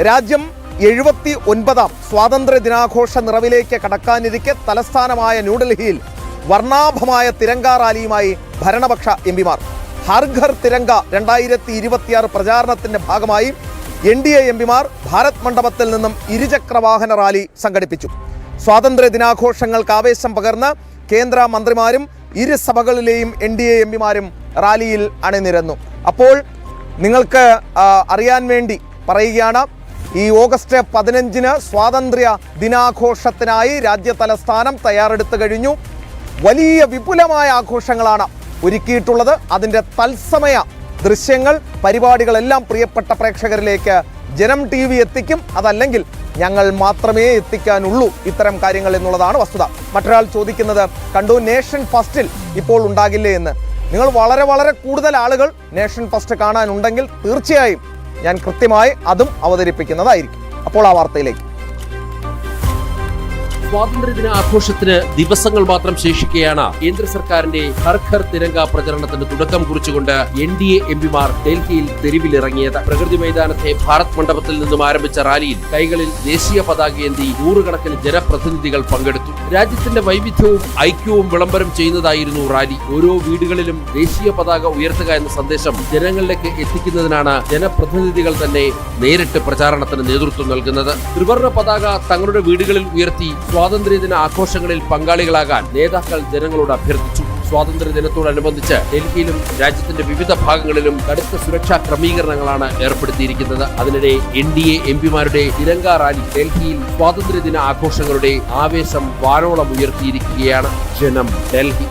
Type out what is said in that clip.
രാജ്യം 79ാം സ്വാതന്ത്ര്യ ദിനാഘോഷ നിറവിലേക്ക് കടക്കാനിരിക്കെ തലസ്ഥാനമായ ന്യൂഡൽഹിയിൽ വർണ്ണാഭമായ തിരങ്ക റാലിയുമായി ഭരണപക്ഷ എംപിമാർ. ഹർ ഘർ തിരങ്ക 2026 പ്രചാരണത്തിന്റെ ഭാഗമായി NDA എംപിമാർ ഭാരത് മണ്ഡപത്തിൽ നിന്നും ഇരുചക്രവാഹന റാലി സംഘടിപ്പിച്ചു. സ്വാതന്ത്ര്യ ദിനാഘോഷങ്ങൾക്ക് ആവേശം പകർന്ന് കേന്ദ്ര മന്ത്രിമാരും ഇരു സഭകളിലെയും NDA എംപിമാരും റാലിയിൽ അണിനിരന്നു. അപ്പോൾ നിങ്ങൾക്ക് അറിയാൻ വേണ്ടി പറയുകയാണ്, ഈ ഓഗസ്റ്റ് 15-ന് സ്വാതന്ത്ര്യ ദിനാഘോഷത്തിനായി രാജ്യ തലസ്ഥാനം തയ്യാറെടുത്തു കഴിഞ്ഞു. വലിയ വിപുലമായ ആഘോഷങ്ങളാണ് ഒരുക്കിയിട്ടുള്ളത്. അതിൻ്റെ തത്സമയ ദൃശ്യങ്ങൾ, പരിപാടികളെല്ലാം പ്രിയപ്പെട്ട പ്രേക്ഷകരിലേക്ക് ജനം TV എത്തിക്കും. അതല്ലെങ്കിൽ ഞങ്ങൾ മാത്രമേ എത്തിക്കാനുള്ളൂ ഇത്തരം കാര്യങ്ങൾ എന്നുള്ളതാണ് വസ്തുത. മറ്റൊരാൾ ചോദിക്കുന്നത് കണ്ടു നേഷൻ ഫസ്റ്റിൽ ഇപ്പോൾ ഉണ്ടാകില്ലേ എന്ന്. നിങ്ങൾ വളരെ കൂടുതൽ ആളുകൾ നേഷൻ ഫസ്റ്റ് കാണാനുണ്ടെങ്കിൽ തീർച്ചയായും ഞാൻ കൃത്യമായി അതും അവതരിപ്പിക്കുന്നതായിരിക്കും. അപ്പോൾ ആ വാർത്തയിലേക്ക്. സ്വാതന്ത്ര്യദിന ആഘോഷത്തിന് ദിവസങ്ങൾ മാത്രം ശേഷിക്കെയാണ് കേന്ദ്ര സർക്കാരിന്റെ ഹർ ഘർ തിരങ്ക പ്രചരണത്തിന് തുടക്കം കുറിച്ചുകൊണ്ട് NDA എംപിമാർ ഡൽഹിയിൽ തെരുവിലിറങ്ങിയത്. പ്രകൃതി മൈതാനത്തെ ഭാരത് മണ്ഡപത്തിൽ നിന്നും ആരംഭിച്ച റാലിയിൽ കൈകളിൽ ദേശീയ പതാകയേന്തി നൂറുകണക്കിന് ജനപ്രതിനിധികൾ പങ്കെടുത്തു. രാജ്യത്തിന്റെ വൈവിധ്യവും ഐക്യവും വിളംബരം ചെയ്യുന്നതായിരുന്നു റാലി. ഓരോ വീടുകളിലും ദേശീയ പതാക ഉയർത്തുക എന്ന സന്ദേശം ജനങ്ങളിലേക്ക് എത്തിക്കുന്നതിനാണ് ജനപ്രതിനിധികൾ തന്നെ നേരിട്ട് പ്രചാരണത്തിന് നേതൃത്വം നൽകുന്നത്. ത്രിവർണ്ണ പതാക തങ്ങളുടെ വീടുകളിൽ ഉയർത്തി സ്വാതന്ത്ര്യദിന ആഘോഷങ്ങളിൽ പങ്കാളികളാകാൻ നേതാക്കൾ ജനങ്ങളോട് അഭ്യർത്ഥിച്ചു. സ്വാതന്ത്ര്യദിനത്തോടനുബന്ധിച്ച് ഡൽഹിയിലും രാജ്യത്തിന്റെ വിവിധ ഭാഗങ്ങളിലും കടുത്ത സുരക്ഷാ ക്രമീകരണങ്ങളാണ് ഏർപ്പെടുത്തിയിരിക്കുന്നത്. അതിനിടെ NDA എംപിമാരുടെ തിരങ്ക റാലി ഡൽഹിയിൽ സ്വാതന്ത്ര്യദിന ആഘോഷങ്ങളുടെ ആവേശം വാനോളം ഉയർത്തിയിരിക്കുകയാണ്. ജനം, ഡൽഹി.